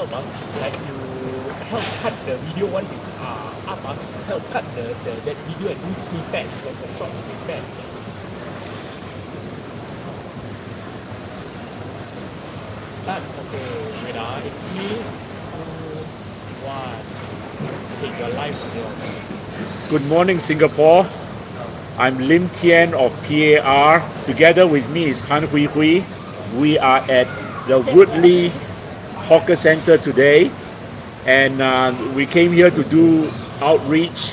like you help cut the video once it's up, help cut that video and do snippets, like the short snippets. Start. Okay, wait, 3, 2, 1. Okay, you're live here. Good morning, Singapore. I'm Lim Tian of PAR. Together with me is Hui Hui. We are at the Woodley Hawker Center today, and we came here to do outreach.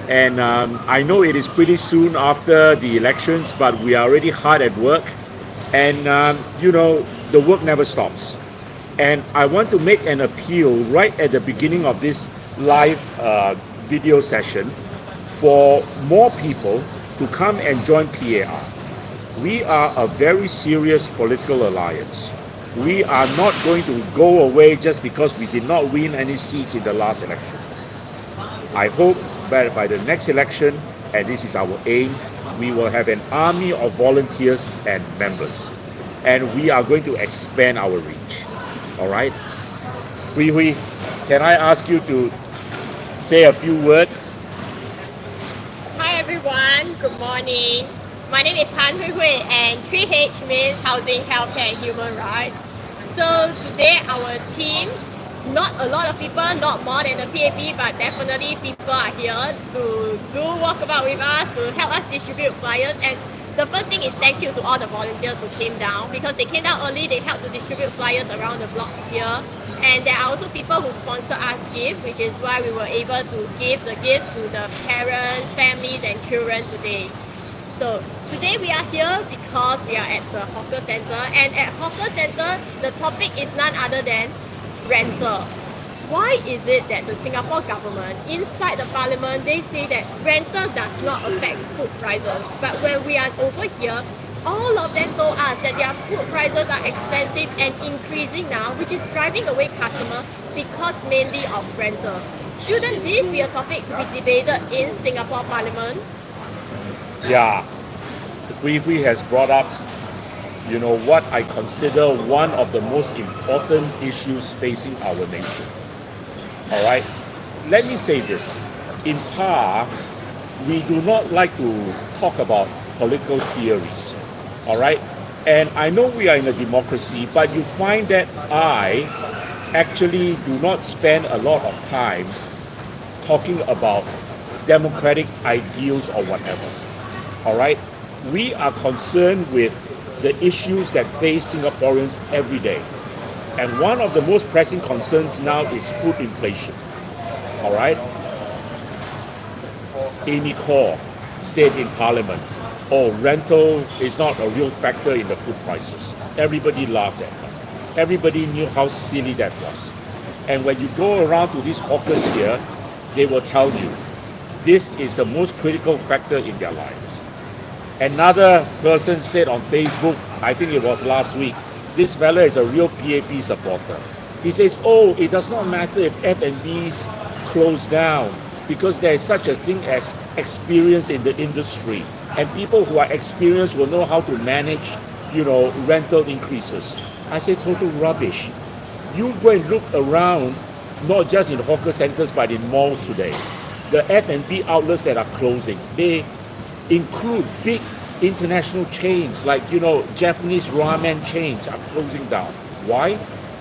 And I know it is pretty soon after the elections, but we are already hard at work. And the work never stops. And I want to make an appeal right at the beginning of this live video session for more people to come and join PAR. We are a very serious political alliance. We are not going to go away just because we did not win any seats in the last election. I hope that by the next election, and this is our aim, we will have an army of volunteers and members. And we are going to expand our reach. All right? Hui Hui, can I ask you to say a few words? Hi everyone, good morning. My name is Hui Hui, and 3H means Housing, Healthcare and Human Rights. So today our team, not a lot of people, not more than the PAP, but definitely people are here to do walkabout with us, to help us distribute flyers. And the first thing is thank you to all the volunteers who came down, because they came down early, they helped to distribute flyers around the blocks here. And there are also people who sponsor us gifts, which is why we were able to give the gifts to the parents, families and children today. So today we are here because we are at the hawker center, and at hawker center the topic is none other than rental. Why is it that the Singapore government, inside the parliament, they say that rental does not affect food prices, but when we are over here, all of them told us that their food prices are expensive and increasing now, which is driving away customers because mainly of rental. Shouldn't this be a topic to be debated in Singapore Parliament? Yeah, Hui Hui has brought up, what I consider one of the most important issues facing our nation. All right, let me say this. In PAR, we do not like to talk about political theories. All right, and I know we are in a democracy, but you find that I actually do not spend a lot of time talking about democratic ideals or whatever. All right, we are concerned with the issues that face Singaporeans every day. And one of the most pressing concerns now is food inflation. All right? Amy Khor said in Parliament, rental is not a real factor in the food prices. Everybody laughed at her. Everybody knew how silly that was. And when you go around to these hawkers here, they will tell you this is the most critical factor in their lives. Another person said on Facebook, I think it was last week, this fella is a real PAP supporter. He says, it does not matter if F&Bs close down because there is such a thing as experience in the industry. And people who are experienced will know how to manage, rental increases. I say total rubbish. You go and look around, not just in hawker centers, but in malls today. The F&B outlets that are closing, they include big international chains like Japanese ramen chains are closing down. Why?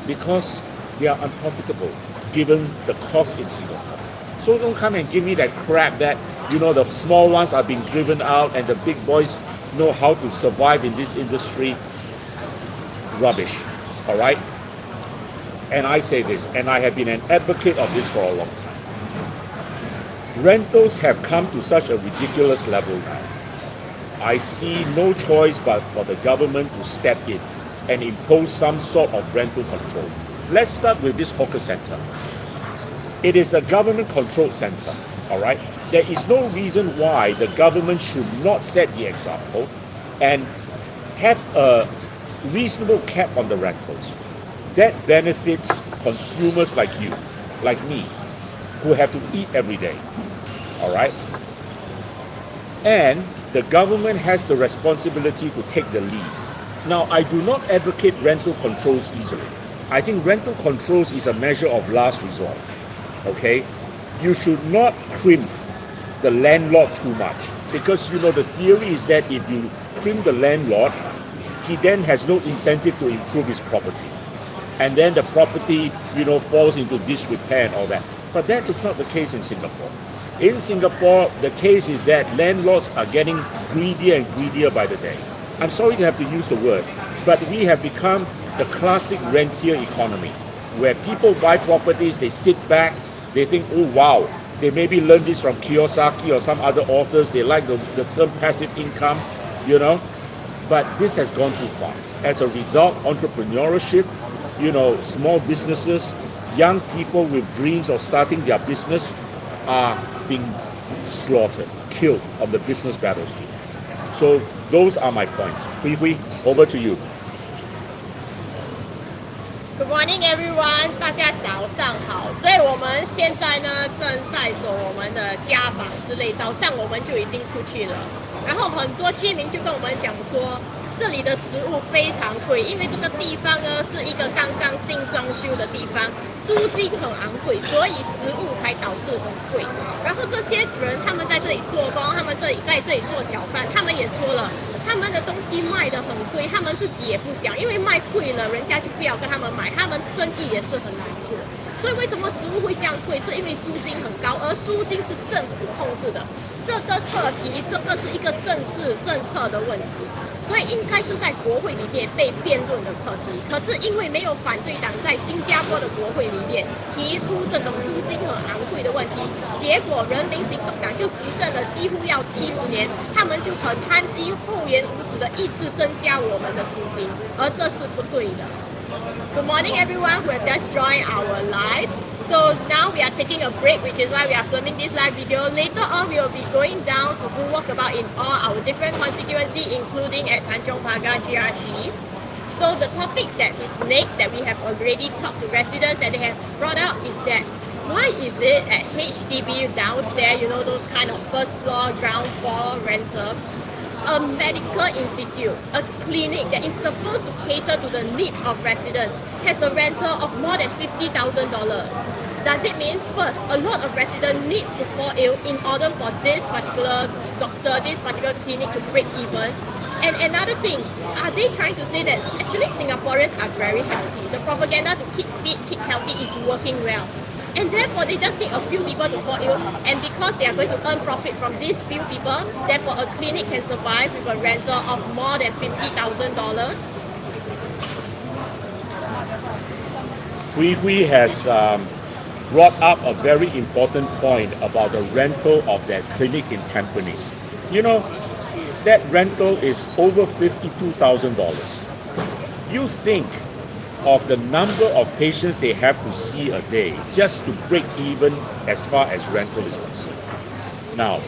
Because they are unprofitable given the cost in Singapore. So don't come and give me that crap that the small ones are being driven out and the big boys know how to survive in this industry. Rubbish. All right? And I say this, and I have been an advocate of this for a long time. Rentals have come to such a ridiculous level now. I see no choice but for the government to step in and impose some sort of rental control. Let's start with this hawker center. It is a government-controlled center, all right? There is no reason why the government should not set the example and have a reasonable cap on the rentals. That benefits consumers like you, like me, who have to eat every day. All right? And the government has the responsibility to take the lead. Now, I do not advocate rental controls easily. I think rental controls is a measure of last resort. Okay, you should not crimp the landlord too much, because the theory is that if you crimp the landlord, he then has no incentive to improve his property, and then the property falls into disrepair and all that. But that is not the case in Singapore. In Singapore, the case is that landlords are getting greedier and greedier by the day. I'm sorry to have to use the word, but we have become the classic rentier economy, where people buy properties, they sit back, they think, oh wow, they maybe learned this from Kiyosaki or some other authors, they like the term passive income, but this has gone too far. As a result, entrepreneurship, small businesses, young people with dreams of starting their business are being slaughtered, killed on the business battlefield. So those are my points. Hui Hui, over to you. Good morning, everyone. 大家早上好。所以我们现在呢正在走我们的家访之类，早上我们就已经出去了。然后很多居民就跟我们讲说，这里的食物非常贵，因为这个地方呢是一个刚刚新装修的地方，租金很昂贵，所以食物才导致很贵。然后这些人他们在这里做工，他们在这里做小贩，他们也说了。他们的东西卖得很贵，他们自己也不想，因为卖贵了，人家就不要跟他们买，他们生意也是很难做。所以为什么食物会这样贵？是因为租金很高，而租金是政府控制的。这个课题，这个是一个政治政策的问题，所以应该是在国会里面被辩论的课题。可是因为没有反对党在新加坡的国会里面提出这种租金很昂贵的问题，结果人民行动党就执政了几乎要70年，他们就很贪心、厚颜无耻的一直增加我们的租金，而这是不对的。Good morning, everyone who have just joined our live. So now we are taking a break, which is why we are filming this live video. Later on, we will be going down to do walkabout in all our different constituencies, including at Tanjong Pagar GRC. So the topic that is next that we have already talked to residents that they have brought up is that why is it at HDB downstairs, those kind of first floor, ground floor rental, a medical institute, a clinic that is supposed to cater to the needs of residents has a rental of more than $50,000. Does it mean, first, a lot of residents needs to fall ill in order for this particular doctor, this particular clinic to break even? And another thing, are they trying to say that actually Singaporeans are very healthy? The propaganda to keep fit, keep healthy is working well. And therefore, they just need a few people to fall ill. And because they are going to earn profit from these few people, therefore a clinic can survive with a rental of more than $50,000. Hui Hui has brought up a very important point about the rental of that clinic in Tampines. That rental is over $52,000. You think of the number of patients they have to see a day just to break even as far as rental is concerned. Now,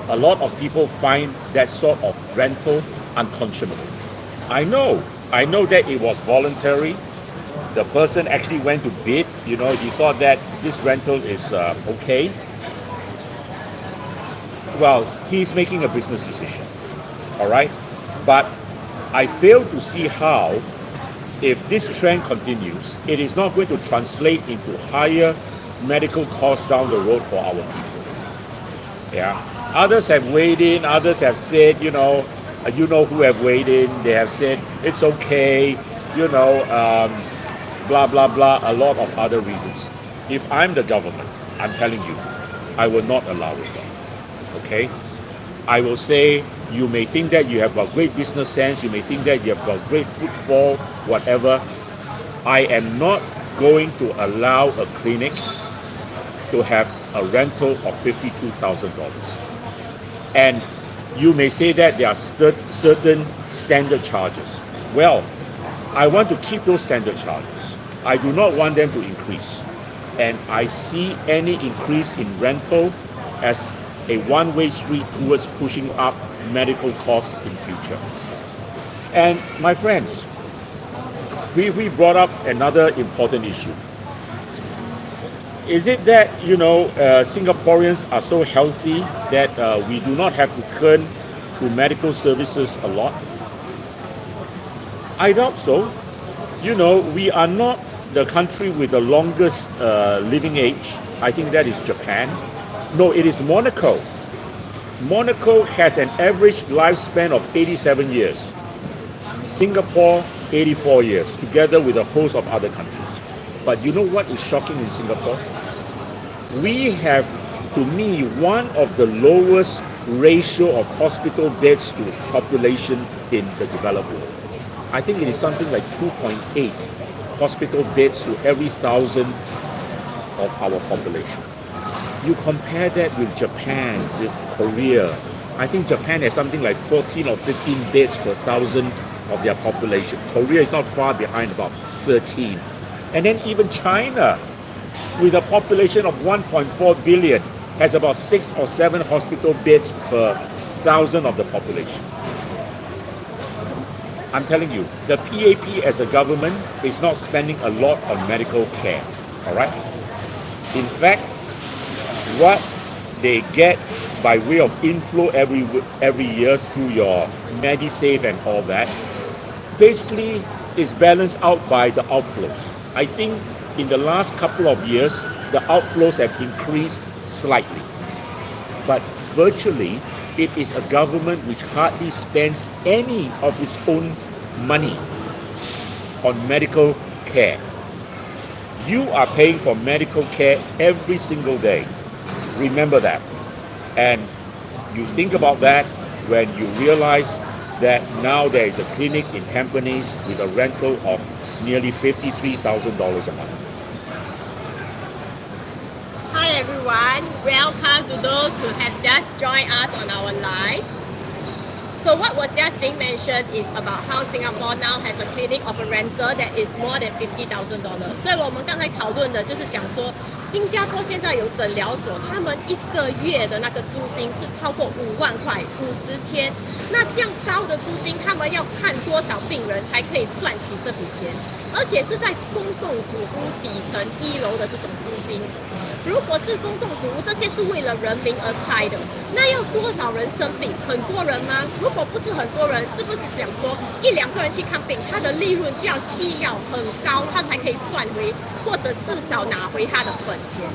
a lot of people find that sort of rental unconscionable. I know that it was voluntary. The person actually went to bid, he thought that this rental is okay. Well, he's making a business decision, all right? But I fail to see how, if this trend continues, it is not going to translate into higher medical costs down the road for our people. Yeah. Others have weighed in, others have said, who have weighed in, they have said it's okay, blah, blah, blah, a lot of other reasons. If I'm the government, I'm telling you, I will not allow it. Okay? I will say, you may think that you have got great business sense, you may think that you have got great footfall, whatever. I am not going to allow a clinic to have a rental of $52,000. And you may say that there are certain standard charges. Well, I want to keep those standard charges. I do not want them to increase. And I see any increase in rental as a one-way street towards pushing up medical costs in future. And my friends, we brought up another important issue. Is it that, Singaporeans are so healthy that we do not have to turn to medical services a lot? I doubt so. You know, we are not the country with the longest living age. I think that is Japan. No, it is Monaco. Monaco has an average lifespan of 87 years. Singapore, 84 years, together with a host of other countries. But you know what is shocking in Singapore? We have, to me, one of the lowest ratio of hospital beds to population in the developed world. I think it is something like 2.8 hospital beds to every 1,000 of our population. You compare that with Japan, with Korea. I think Japan has something like 14 or 15 beds per 1,000 of their population. Korea is not far behind, about 13. And then even China, with a population of 1.4 billion, has about 6 or 7 hospital beds per 1,000 of the population. I'm telling you, the PAP as a government is not spending a lot on medical care, all right? In fact, what they get by way of inflow every year through your MediSave and all that, basically is balanced out by the outflows. I think in the last couple of years, the outflows have increased slightly. But virtually, it is a government which hardly spends any of its own money on medical care. You are paying for medical care every single day. Remember that. And you think about that when you realize that now there is a clinic in Tampines with a rental of nearly $53,000 a month. Hi everyone, welcome to those who have just joined us on our live. So what was just being mentioned is about how Singapore now has a clinic of a rental that is more than $50,000. 所以我们刚才讨论的就是讲说，新加坡现在有诊疗所，他们一个月的那个租金是超过5万块，50千。那这样高的租金，他们要看多少病人才可以赚起这笔钱？而且是在公共主屋底层1楼的这种租金。如果是公共主屋，这些是为了人民而开的，那要多少人生病？很多人吗？如果不是很多人，是不是讲说1、2个人去看病，他的利润就要很高，他才可以赚回，或者至少拿回他的本钱？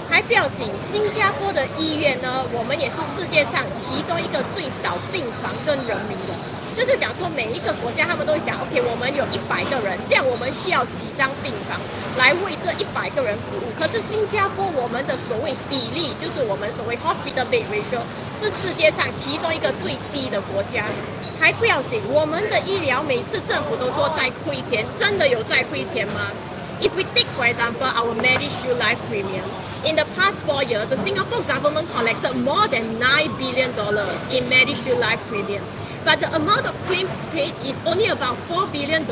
还不要紧，新加坡的医院呢，我们也是世界上其中一个最少病床跟人民的。就是讲说每一个国家他们都会讲 ，OK， 我们有100个人，这样我们需要几张病床来为这100个人服务。可是新加坡我们的所谓比例，就是我们所谓 hospital bed ratio， 是世界上其中一个最低的国家。还不要紧，我们的医疗每次政府都说在亏钱，真的有在亏钱吗？ If we take, for example, our Medishield Life premium, in the past 4 years, the Singapore government collected more than $9 billion in Medishield Life premium. But the amount of claim paid is only about $4 billion.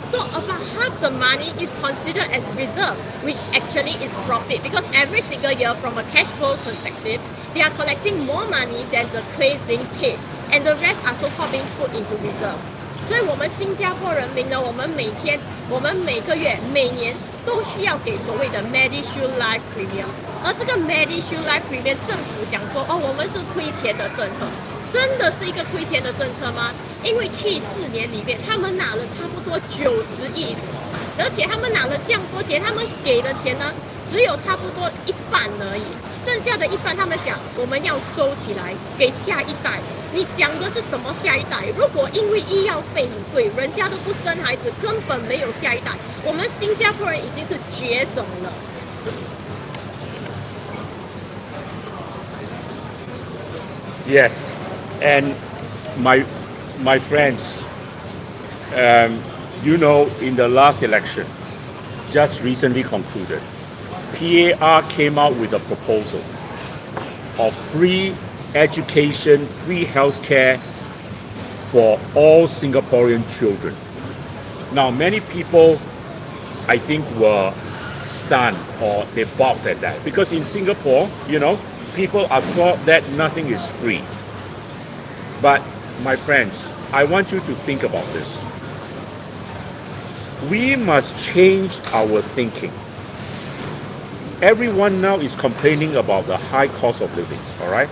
So about half the money is considered as reserve, which actually is profit because every single year from a cash flow perspective, they are collecting more money than the claims being paid, and the rest are so-called being put into reserve. 所以我们新加坡人民呢，我们每个月、每年都需要给所谓的 Medishield Life Premium， 而这个 Medishield Life Premium 政府讲说，哦，我们是亏钱的政策，真的是一个亏钱的政策吗？因为去4年里面，他们拿了差不多90亿，而且他们拿了这样多钱，他们给的钱呢，只有差不多1半而已，剩下的1半他们讲我们要收起来给下一代。你讲的是什么下一代？如果因为医药费很贵，人家都不生孩子，根本没有下一代。我们新加坡人已经是绝种了。Yes, and my friends, you know, in the last election, just recently concluded, PAR came out with a proposal of free education, free healthcare for all Singaporean children. Now, many people, I think, were stunned or they balked at that because in Singapore, you know, people are taught that nothing is free. But my friends, I want you to think about this. We must change our thinking. Everyone now is complaining about the high cost of living, all right?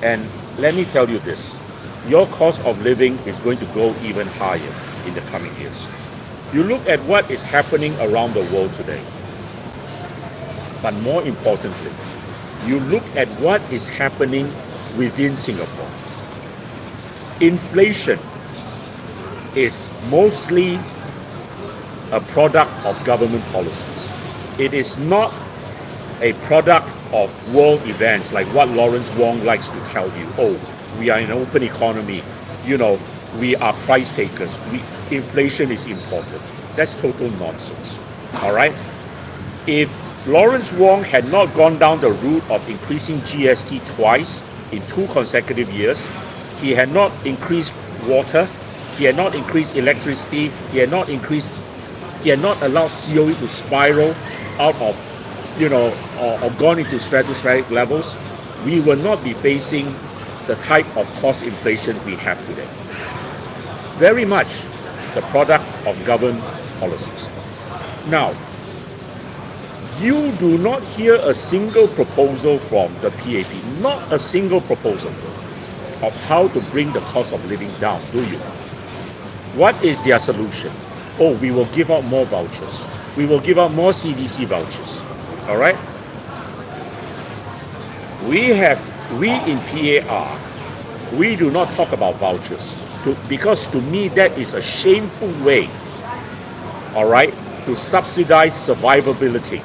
And let me tell you this, your cost of living is going to go even higher in the coming years. You look at what is happening around the world today. But more importantly, you look at what is happening within Singapore. Inflation is mostly a product of government policies. It is not a product of world events like what Lawrence Wong likes to tell you. Oh, we are an open economy. You know, we are price takers. Inflation is important. That's total nonsense. All right? If Lawrence Wong had not gone down the route of increasing GST twice in 2 consecutive years, he had not increased water, he had not increased electricity, he had not allowed COE to spiral out of, or gone into stratospheric levels, we will not be facing the type of cost inflation we have today. Very much the product of government policies. Now, you do not hear a single proposal from the PAP, not a single proposal of how to bring the cost of living down, do you? What is their solution? Oh, we will give out more vouchers. We will give out more CDC vouchers. All right? We in PAR, we do not talk about vouchers because to me that is a shameful way, all right, to subsidize survivability.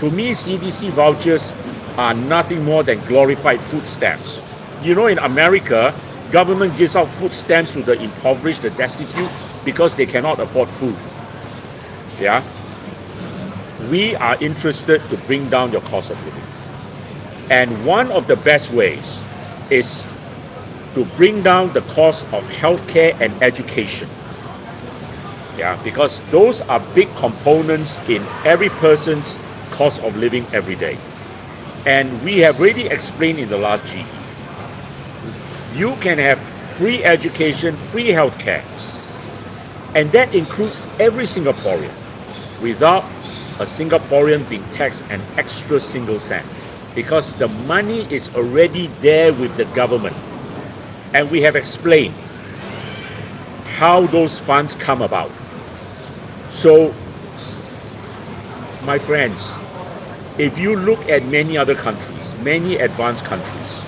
To me, CDC vouchers are nothing more than glorified food stamps. You know, in America, government gives out food stamps to the impoverished, the destitute, because they cannot afford food. Yeah? We are interested to bring down your cost of living. And one of the best ways is to bring down the cost of healthcare and education. Yeah, because those are big components in every person's cost of living every day. And we have already explained in the last GE. You can have free education, free healthcare, and that includes every Singaporean without a Singaporean being taxed an extra single cent, because the money is already there with the government. And we have explained how those funds come about. So, my friends, if you look at many other countries, many advanced countries,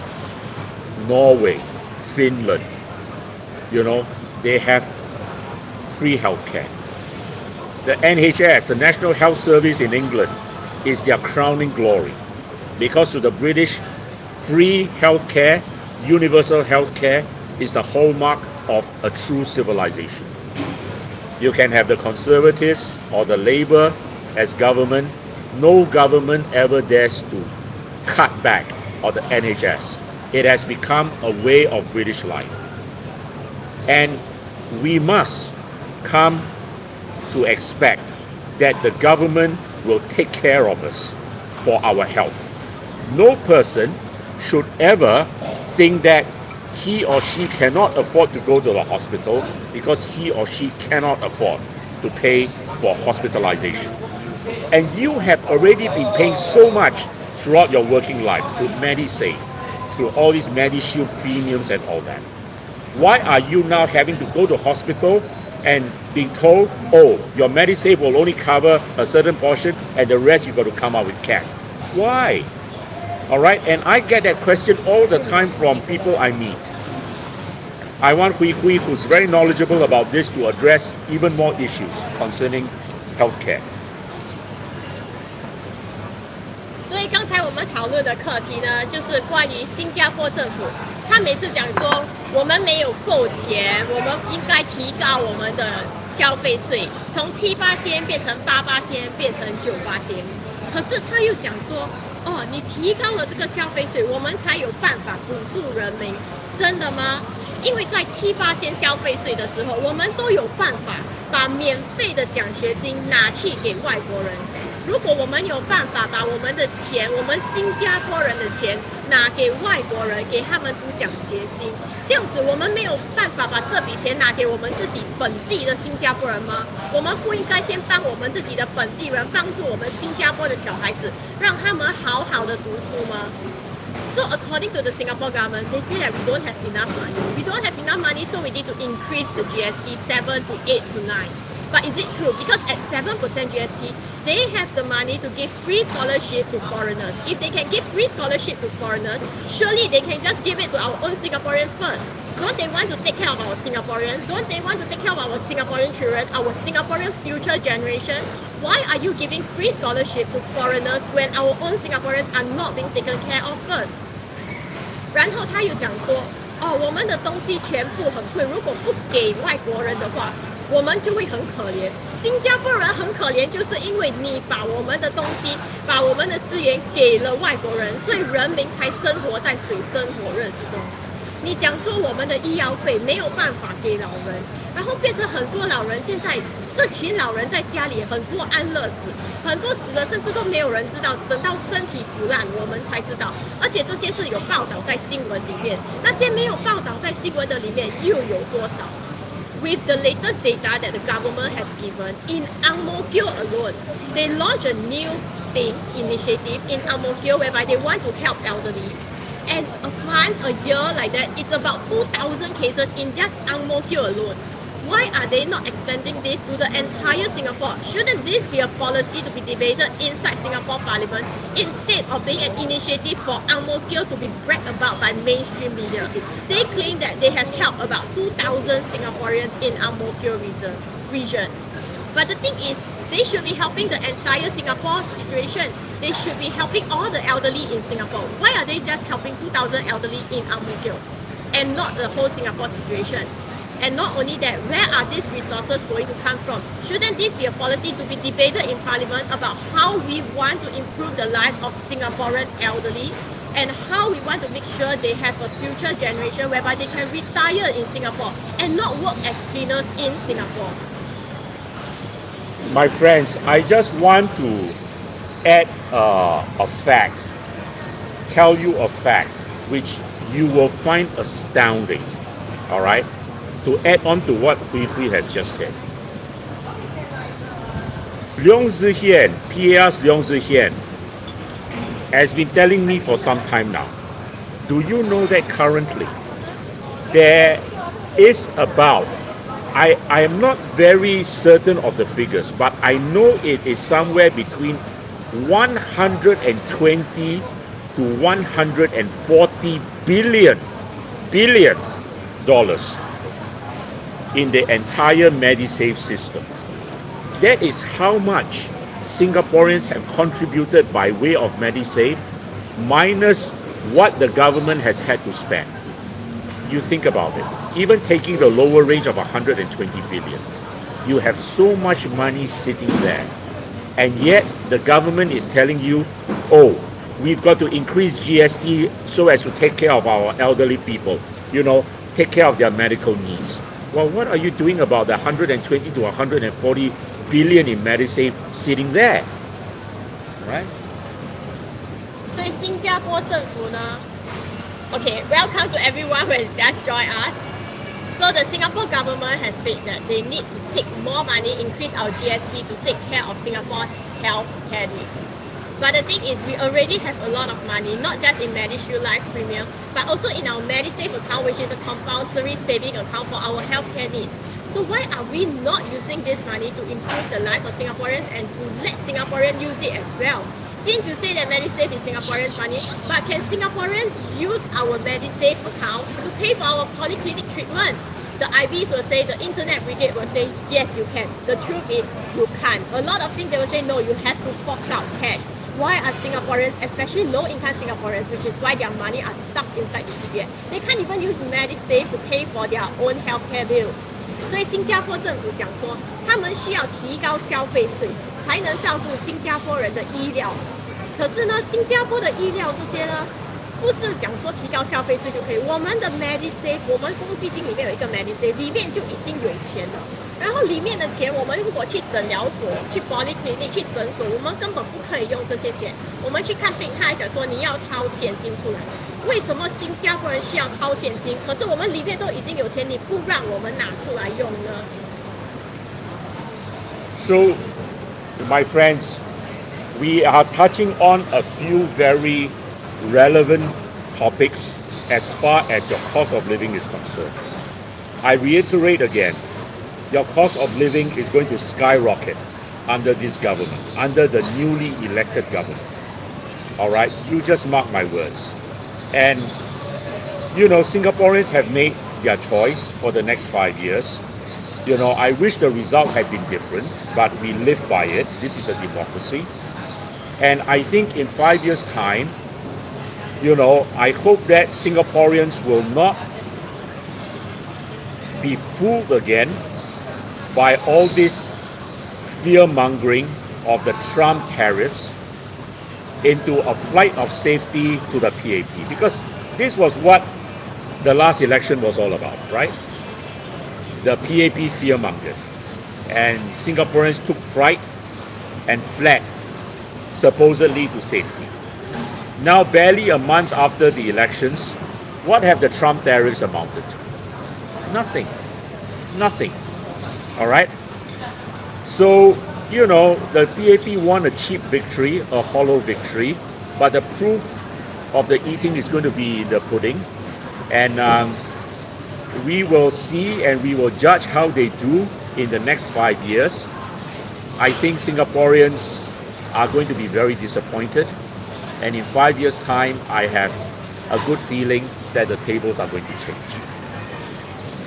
Norway, Finland, they have free healthcare. The NHS, the National Health Service in England, is their crowning glory. Because to the British, free healthcare, universal healthcare is the hallmark of a true civilization. You can have the Conservatives or the Labour as government. No government ever dares to cut back on the NHS. It has become a way of British life. And we must come to expect that the government will take care of us for our health. No person should ever think that he or she cannot afford to go to the hospital because he or she cannot afford to pay for hospitalization. And you have already been paying so much throughout your working life through MediSave, through all these MediShield premiums and all that. Why are you now having to go to hospital and being told, oh, your MediSave will only cover a certain portion and the rest you got to come out with cash? Why? All right, and I get that question all the time from people I meet. I want Hui Hui, who's very knowledgeable about this, to address even more issues concerning healthcare. 所以刚才我们讨论的课题呢，就是关于新加坡政府，他每次讲说我们没有够钱，我们应该提高我们的消费税，从7%变成8%，变成9%。可是他又讲说，哦，你提高了这个消费税，我们才有办法补助人民，真的吗？因为在7%消费税的时候，我们都有办法把免费的奖学金拿去给外国人。如果我们有办法把我们的钱，我们新加坡人的钱拿给外国人，给他们读奖学金，这样子我们没有办法把这笔钱拿给我们自己本地的新加坡人吗？我们不应该先帮我们自己的本地人，帮助我们新加坡的小孩子，让他们好好的读书吗？ So according to the Singapore government, they say that we don't have enough money. We don't have enough money, so we need to increase the GST 7 to 8 to 9. But is it true? Because at 7% GST, they have the money to give free scholarship to foreigners. If they can give free scholarship to foreigners, surely they can just give it to our own Singaporeans first. Don't they want to take care of our Singaporeans? Don't they want to take care of our Singaporean children, our Singaporean future generation? Why are you giving free scholarship to foreigners when our own Singaporeans are not being taken care of first? 然后他又讲说，我们的东西全部很贵，如果不给外国人的话，我们就会很可怜。新加坡人很可怜，就是因为你把我们的东西、把我们的资源给了外国人，所以人民才生活在水深火热之中。你讲说我们的医药费没有办法给老人，然后变成很多老人现在这群老人在家里很多安乐死，很多死了甚至都没有人知道，等到身体腐烂我们才知道，而且这些是有报道在新闻里面，那些没有报道在新闻的里面又有多少？With the latest data that the government has given, in Ang Mo Kio alone, they launched a new initiative in Ang Mo Kio whereby they want to help elderly. And upon a year like that, it's about 2,000 cases in just Ang Mo Kio alone. Why are they not expanding this to the entire Singapore? Shouldn't this be a policy to be debated inside Singapore Parliament instead of being an initiative for Ang Mo Kio to be bragged about by mainstream media? They claim that they have helped about 2,000 Singaporeans in Ang Mo Kio region. But the thing is, they should be helping the entire Singapore situation. They should be helping all the elderly in Singapore. Why are they just helping 2,000 elderly in Ang Mo Kio and not the whole Singapore situation? And not only that, where are these resources going to come from? Shouldn't this be a policy to be debated in Parliament about how we want to improve the lives of Singaporean elderly and how we want to make sure they have a future generation whereby they can retire in Singapore and not work as cleaners in Singapore? My friends, I just want to add a fact, tell you a fact which you will find astounding, all right? To add on to what Hui Hui has just said. Leong Zihian, PAR's Leong Zihian, has been telling me for some time now. Do you know that currently there is about, I am not very certain of the figures, but I know it is somewhere between 120 to 140 billion dollars in the entire Medisave system. That is how much Singaporeans have contributed by way of Medisave minus what the government has had to spend. You think about it. Even taking the lower range of 120 billion, you have so much money sitting there. And yet the government is telling you, oh, we've got to increase GST so as to take care of our elderly people, take care of their medical needs. Well, what are you doing about the 120 to 140 billion in Medisave sitting there? Right? So in Singapore 政府呢 Okay, welcome to everyone who has just joined us. So the Singapore government has said that they need to take more money, increase our GST to take care of Singapore's health care needs. But the thing is, we already have a lot of money, not just in MediShield Life Premium, but also in our Medisave account, which is a compulsory saving account for our healthcare needs. So why are we not using this money to improve the lives of Singaporeans and to let Singaporeans use it as well? Since you say that Medisave is Singaporeans' money, but can Singaporeans use our Medisave account to pay for our polyclinic treatment? The IBs will say, the internet brigade will say, yes, you can. The truth is, you can't. A lot of things they will say, no, you have to fork out cash. Why are Singaporeans, especially low-income Singaporeans, which is why their money are stuck inside the CPF, they can't even use Medisave to pay for their own healthcare bill? 所以新加坡政府讲说，他们需要提高消费税，才能照顾新加坡人的医疗。可是呢，新加坡的医疗这些呢，不是讲说提高消费税就可以。我们的 Medisave， 我们公积金里面有一个 Medisave， 里面就已经有钱了。然后里面的钱，我们如果去诊疗所、去 polyclinic、去诊所，我们根本不可以用这些钱。我们去看病，他还讲说你要掏现金出来。为什么新加坡人需要掏现金？可是我们里面都已经有钱，你不让我们拿出来用呢？ So, my friends, we are touching on a few very relevant topics as far as your cost of living is concerned. I reiterate again, your cost of living is going to skyrocket under this government, under the newly elected government. All right, you just mark my words. And you know, Singaporeans have made their choice for the next 5 years. You know, I wish the result had been different, but we live by it. This is a democracy. And I think in 5 years' time, you know, I hope that Singaporeans will not be fooled again by all this fear-mongering of the Trump tariffs into a flight of safety to the PAP. Because this was what the last election was all about, right? The PAP fear-mongered. And Singaporeans took fright and fled, supposedly to safety. Now, barely a month after the elections, what have the Trump tariffs amounted to? Nothing. Nothing. All right? So, you know, the PAP won a cheap victory, a hollow victory, but the proof of the eating is going to be in the pudding. And we will see and we will judge how they do in the next 5 years. I think Singaporeans are going to be very disappointed. And in 5 years' time, I have a good feeling that the tables are going to change.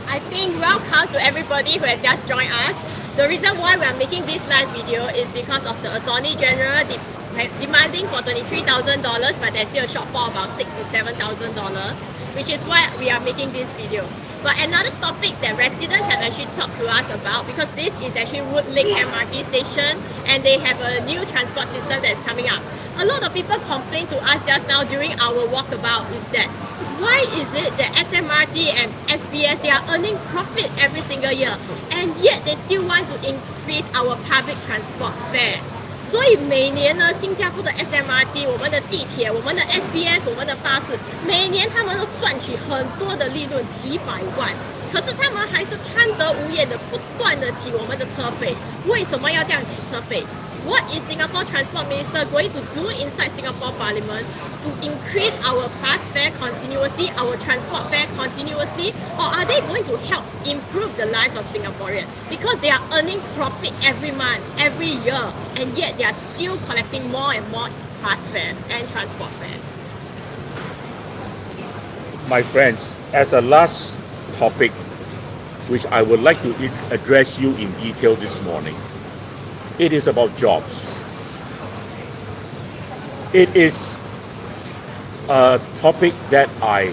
I think welcome to everybody who has just joined us. The reason why we are making this live video is because of the Attorney General demanding for $23,000, but there's still a shortfall of about $6,000 to $7,000, which is why we are making this video. But another topic that residents have actually talked to us about, because this is actually Woodlake MRT station and they have a new transport system that is coming up. A lot of people complained to us just now during our walkabout is that why is it that SMRT and SBS, they are earning profit every single year and yet they still want to increase our public transport fare? 所以每年呢，新加坡的 SMRT、我们的地铁、我们的 SBS、我们的巴士，每年他们都赚取很多的利润，几百万。可是他们还是贪得无厌的，不断的起我们的车费。为什么要这样起车费？What is Singapore Transport Minister going to do inside Singapore Parliament to increase our bus fare continuously, our transport fare continuously, or are they going to help improve the lives of Singaporeans? Because they are earning profit every month, every year, and yet they are still collecting more and more bus fares and transport fares. My friends, as a last topic, which I would like to address you in detail this morning, it is about jobs. It is a topic that I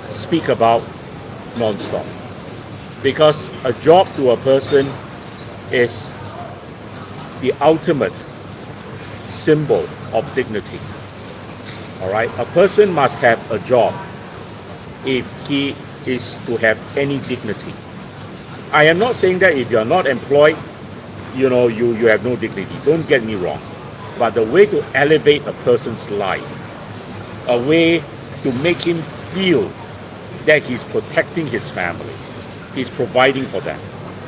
speak about non-stop. Because a job to a person is the ultimate symbol of dignity. Alright? A person must have a job if he is to have any dignity. I am not saying that if you are not employed, you know, you have no dignity. Don't get me wrong. But the way to elevate a person's life, a way to make him feel that he's protecting his family, he's providing for them,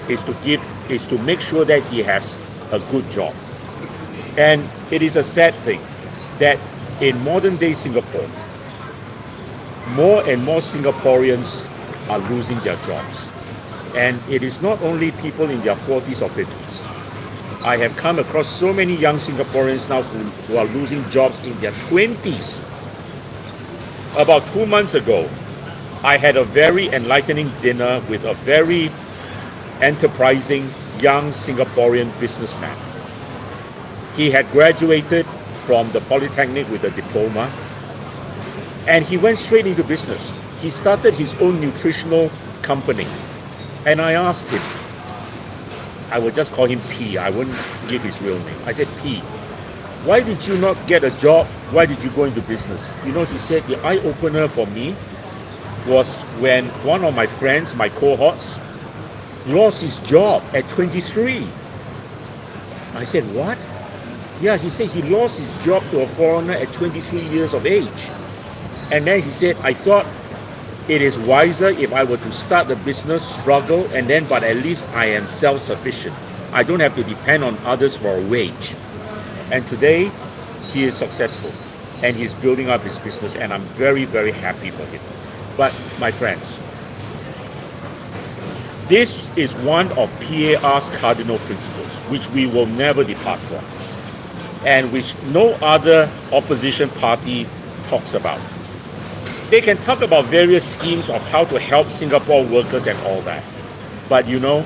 is to make sure that he has a good job. And it is a sad thing that in modern day Singapore, more and more Singaporeans are losing their jobs. And it is not only people in their 40s or 50s. I have come across so many young Singaporeans now who are losing jobs in their 20s. About 2 months ago, I had a very enlightening dinner with a very enterprising young Singaporean businessman. He had graduated from the Polytechnic with a diploma, and he went straight into business. He started his own nutritional company. And I asked him, I would just call him P, I wouldn't give his real name. I said, P, why did you not get a job? Why did you go into business? You know, he said the eye-opener for me was when one of my friends, my cohorts, lost his job at 23. I said, what? Yeah, he said he lost his job to a foreigner at 23 years of age. And then he said, I thought it is wiser if I were to start the business, struggle, and then, but at least I am self-sufficient. I don't have to depend on others for a wage. And today, he is successful, and he's building up his business, and I'm very, very happy for him. But my friends, This is one of PAR's cardinal principles, which we will never depart from, and which no other opposition party talks about. They can talk about various schemes of how to help Singapore workers and all that. But you know,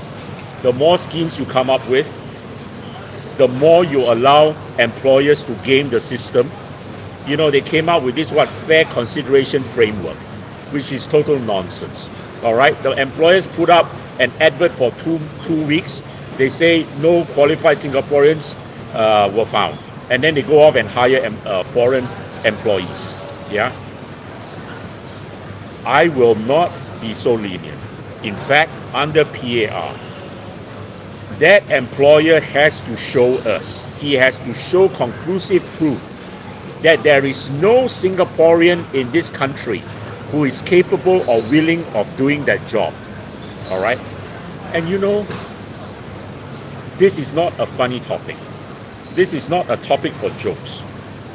the more schemes you come up with, the more you allow employers to game the system. You know, they came out with this fair consideration framework, which is total nonsense. All right, the employers put up an advert for two weeks. They say no qualified Singaporeans were found, and then they go off and hire foreign employees. Yeah, I will not be so lenient. In fact, under PAR, that employer has to show us, he has to show conclusive proof that there is no Singaporean in this country who is capable or willing of doing that job. All right? And you know, this is not a funny topic. This is not a topic for jokes.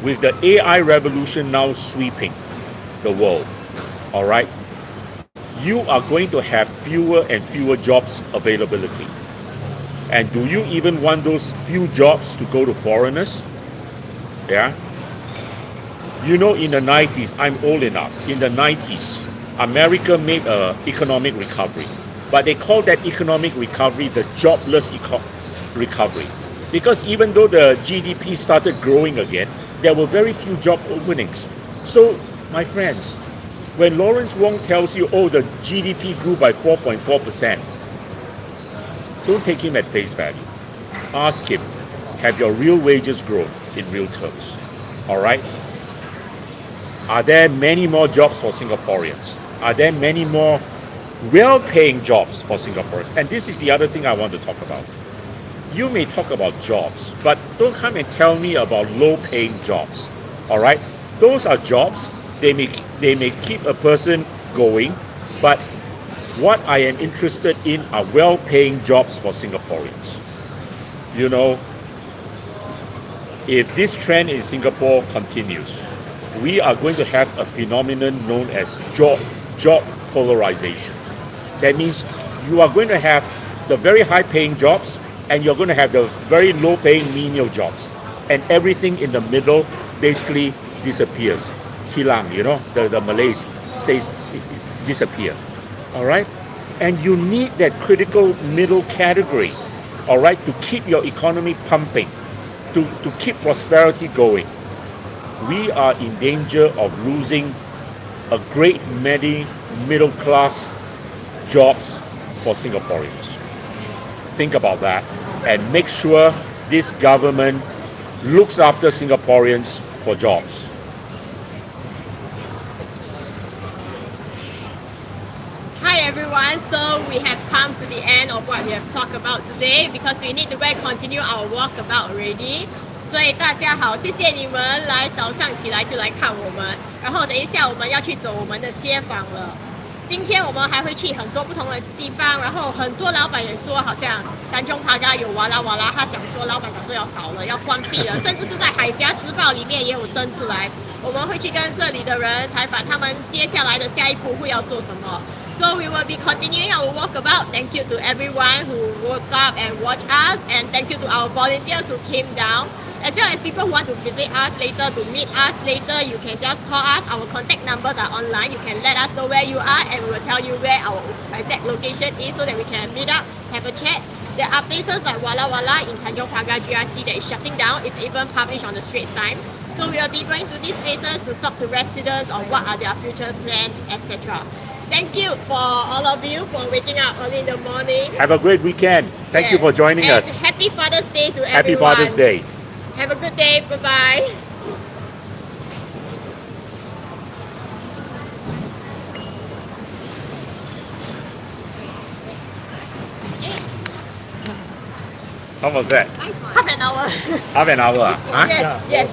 With the AI revolution now sweeping the world, all right, you are going to have fewer and fewer jobs availability. And do you even want those few jobs to go to foreigners? Yeah? You know, in the 90s, I'm old enough, in the 90s, America made an economic recovery. But they call that economic recovery the jobless recovery. Because even though the GDP started growing again, there were very few job openings. So, my friends, when Lawrence Wong tells you, oh, the GDP grew by 4.4%, don't take him at face value. Ask him, have your real wages grown in real terms? All right? Are there many more jobs for Singaporeans? Are there many more well-paying jobs for Singaporeans? And this is the other thing I want to talk about. You may talk about jobs, but don't come and tell me about low-paying jobs. All right? Those are jobs. They may keep a person going, but what I am interested in are well-paying jobs for Singaporeans. You know, if this trend in Singapore continues, we are going to have a phenomenon known as job polarization. That means you are going to have the very high-paying jobs, and you're going to have the very low-paying menial jobs, and everything in the middle basically disappears. Hilang, you know, the Malays says disappear. All right, and you need that critical middle category, all right, to keep your economy pumping, to keep prosperity going. We are in danger of losing a great many middle class jobs for Singaporeans. Think about that and make sure this government looks after Singaporeans for jobs. Hi everyone, so we have come to the end of what we have talked about today because we need to go and continue our walkabout already. 所以大家好，谢谢你们来早上起来就来看我们，然后等一下我们要去走我们的街访了。今天我们还会去很多不同的地方，然后很多老板也说好像丹中帕加有哇啦哇啦，他讲说老板讲说要倒了，要关闭了，甚至是在海峡时报里面也有登出来。我们会去跟这里的人采访他们接下来的下一步会要做什么。So we will be continuing our walkabout. Thank you to everyone who woke up and watched us, and thank you to our volunteers who came down. As well as people who want to visit us later, to meet us later, you can just call us. Our contact numbers are online. You can let us know where you are and we will tell you where our exact location is so that we can meet up, have a chat. There are places like Wala Wala in Tanjong Pagar GRC that is shutting down. It's even published on the Straits Times. So we will be going to these places to talk to residents on what are their future plans, etc. Thank you for all of you for waking up early in the morning. Have a great weekend. Thank you for joining us. Happy Father's Day to everyone. Happy Father's Day. Have a good day. Bye-bye. How was that? Half an hour. Half an hour? Huh? Yes, yes.